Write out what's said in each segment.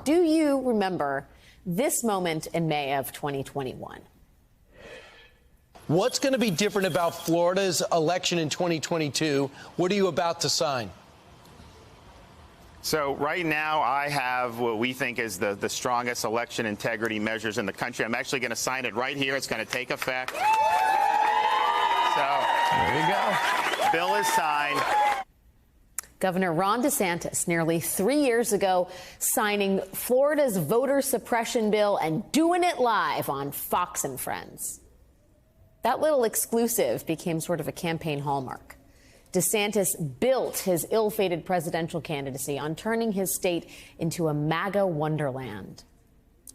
do you remember this moment in May of 2021? What's going to be different about Florida's election in 2022? What are you about to sign? So right now I have what we think is the strongest election integrity measures in the country. I'm actually going to sign it right here. It's going to take effect. So there you go. Bill is signed. Governor Ron DeSantis, nearly 3 years ago, signing Florida's voter suppression bill and doing it live on Fox and Friends. That little exclusive became sort of a campaign hallmark. DeSantis built his ill-fated presidential candidacy on turning his state into a MAGA wonderland.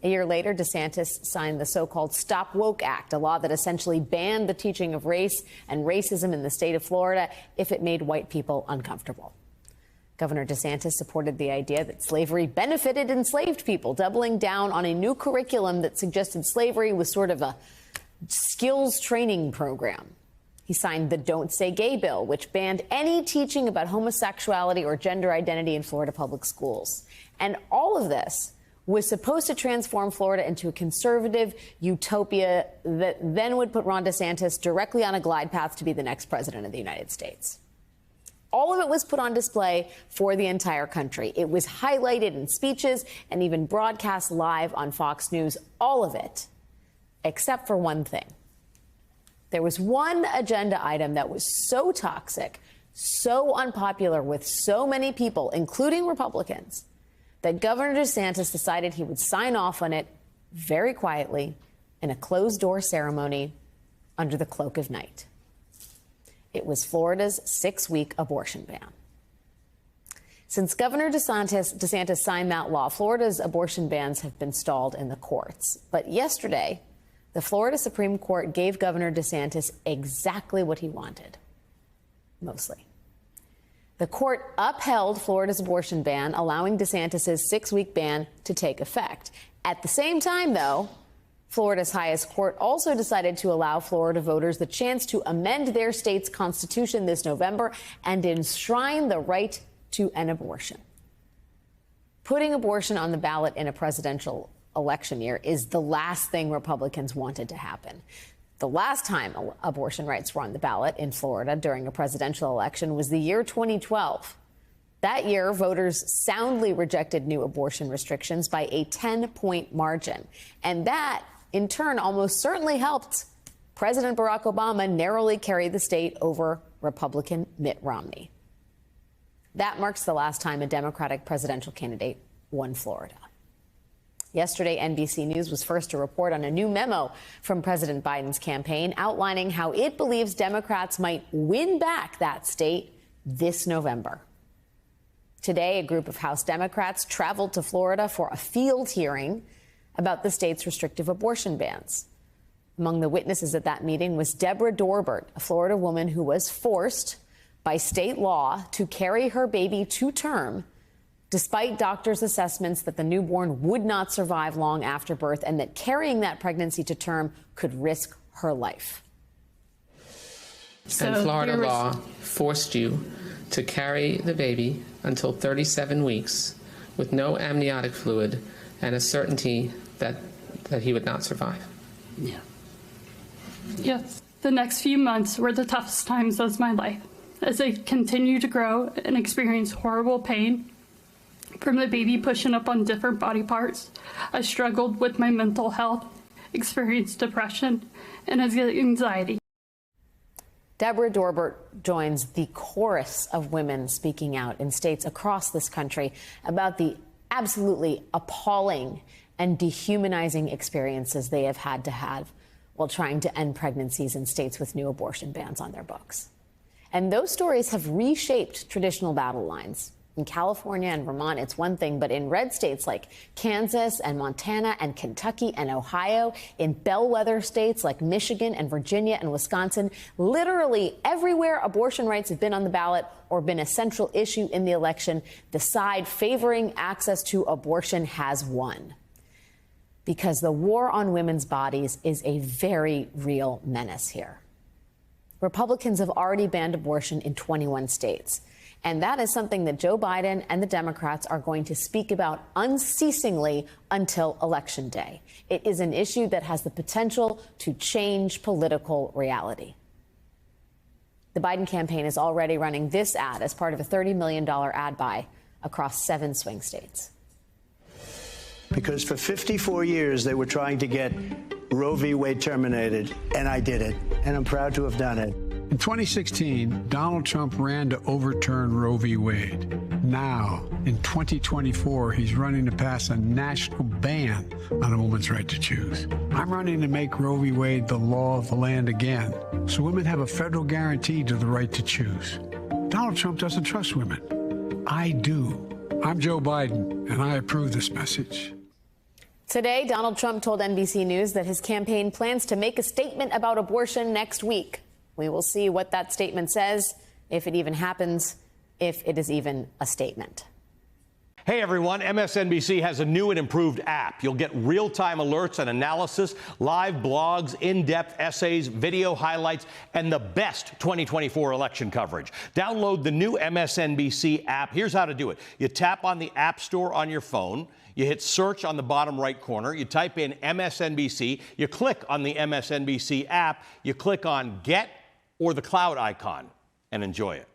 A year later, DeSantis signed the so-called Stop Woke Act, a law that essentially banned the teaching of race and racism in the state of Florida if it made white people uncomfortable. Governor DeSantis supported the idea that slavery benefited enslaved people, doubling down on a new curriculum that suggested slavery was sort of a skills training program. He signed the Don't Say Gay bill, which banned any teaching about homosexuality or gender identity in Florida public schools. And all of this was supposed to transform Florida into a conservative utopia that then would put Ron DeSantis directly on a glide path to be the next president of the United States. All of it was put on display for the entire country. It was highlighted in speeches and even broadcast live on Fox News, all of it, except for one thing. There was one agenda item that was so toxic, so unpopular with so many people, including Republicans, that Governor DeSantis decided he would sign off on it very quietly in a closed-door ceremony under the cloak of night. It was Florida's 6-week abortion ban. Since Governor DeSantis signed that law, Florida's abortion bans have been stalled in the courts. But yesterday, the Florida Supreme Court gave Governor DeSantis exactly what he wanted, mostly. The court upheld Florida's abortion ban, allowing DeSantis' 6-week ban to take effect. At the same time, though, Florida's highest court also decided to allow Florida voters the chance to amend their state's constitution this November and enshrine the right to an abortion. Putting abortion on the ballot in a presidential election year is the last thing Republicans wanted to happen. The last time abortion rights were on the ballot in Florida during a presidential election was the year 2012. That year, voters soundly rejected new abortion restrictions by a 10-point margin. And that, in turn, almost certainly helped President Barack Obama narrowly carry the state over Republican Mitt Romney. That marks the last time a Democratic presidential candidate won Florida. Yesterday, NBC News was first to report on a new memo from President Biden's campaign outlining how it believes Democrats might win back that state this November. Today, a group of House Democrats traveled to Florida for a field hearing about the state's restrictive abortion bans. Among the witnesses at that meeting was Deborah Dorbert, a Florida woman who was forced by state law to carry her baby to term, despite doctors' assessments that the newborn would not survive long after birth and that carrying that pregnancy to term could risk her life. And Florida law forced you to carry the baby until 37 weeks with no amniotic fluid and a certainty that he would not survive. Yeah. Yes. The next few months were the toughest times of my life as I continued to grow and experience horrible pain from the baby pushing up on different body parts. I struggled with my mental health, experienced depression, and anxiety. Deborah Dorbert joins the chorus of women speaking out in states across this country about the absolutely appalling and dehumanizing experiences they have had to have while trying to end pregnancies in states with new abortion bans on their books. And those stories have reshaped traditional battle lines. In California and Vermont, it's one thing, but in red states like Kansas and Montana and Kentucky and Ohio, in bellwether states like Michigan and Virginia and Wisconsin, literally everywhere abortion rights have been on the ballot or been a central issue in the election, the side favoring access to abortion has won. Because the war on women's bodies is a very real menace here. Republicans have already banned abortion in 21 states. And that is something that Joe Biden and the Democrats are going to speak about unceasingly until Election Day. It is an issue that has the potential to change political reality. The Biden campaign is already running this ad as part of a $30 million ad buy across 7 swing states. Because for 54 years, they were trying to get Roe v. Wade terminated, and I did it, and I'm proud to have done it. In 2016, Donald Trump ran to overturn Roe v. Wade. Now, in 2024, he's running to pass a national ban on a woman's right to choose. I'm running to make Roe v. Wade the law of the land again, so women have a federal guarantee to the right to choose. Donald Trump doesn't trust women. I do. I'm Joe Biden, and I approve this message. Today, Donald Trump told NBC News that his campaign plans to make a statement about abortion next week. We will see what that statement says, if it even happens, if it is even a statement. Hey everyone, MSNBC has a new and improved app. You'll get real-time alerts and analysis, live blogs, in-depth essays, video highlights, and the best 2024 election coverage. Download the new MSNBC app. Here's how to do it. You tap on the App Store on your phone. You hit search on the bottom right corner. You type in MSNBC. You click on the MSNBC app. You click on Get or the cloud icon and enjoy it.